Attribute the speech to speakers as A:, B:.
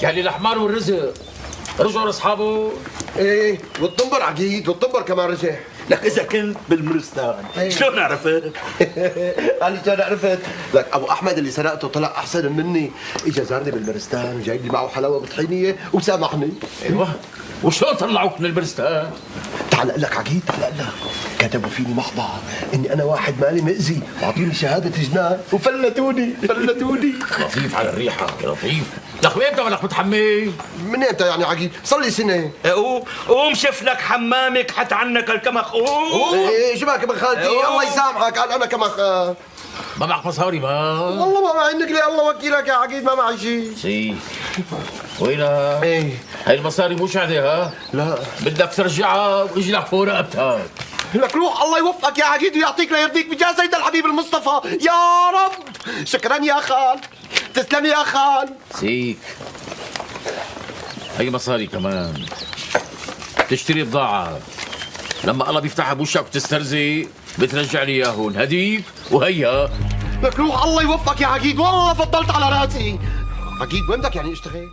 A: يعني الحمار والرزق رجعوا لاصحابه.
B: ايه والطنبر عقيد والطنبر كمان رجع.
C: لك اذا كنت بالمرستان شلون عرفت؟
B: قال شلون عرفت؟ لك ابو احمد اللي سرقته طلع احسن مني، اجى زارني بالمرستان وجايب لي معه حلاوه بطحينيه وسامحني.
A: ايوه، وشلون طلعوك من البرستان؟
B: تعال اقول لك عقيد، تعال اقول لك كتبوا فيني محضر اني انا واحد مالي مأذي واعطوني شهاده جنان وفلتوني.
A: لطيف على الريحه يا لطيف. لك امتى ولك متحمي؟
B: من امتى يعني عقيد؟ صار لي سنه.
C: قوم شوف لك حمامك حت عنك الكمخ. قوم.
B: ايه شو بك ابن خالتي؟ الله يسامحك. قال انا كمان
A: ما معك مصاري ما؟
B: والله ما معي، انك لي الله وكيلك يا عقيد ما معي شيء.
A: سي وينها؟
B: ايه
A: هاي المصاري مو شهده ها؟
B: لا
A: بدك ترجعها ويجي لك فوق رقبتها.
B: لك روح الله يوفقك يا عقيد ويعطيك ليرضيك بجاه سيد الحبيب المصطفى يا رب. شكرا يا خال، تسلم يا خال.
A: سيك هي مصاري كمان تشتري بضاعة، لما الله بيفتحها بوشك وتسترزق بترجع لي اياهم هديك وهيا.
B: لك روح الله يوفقك يا عقيد، والله فضلت على راسي. عقيد وين بدك يعني اشتغل؟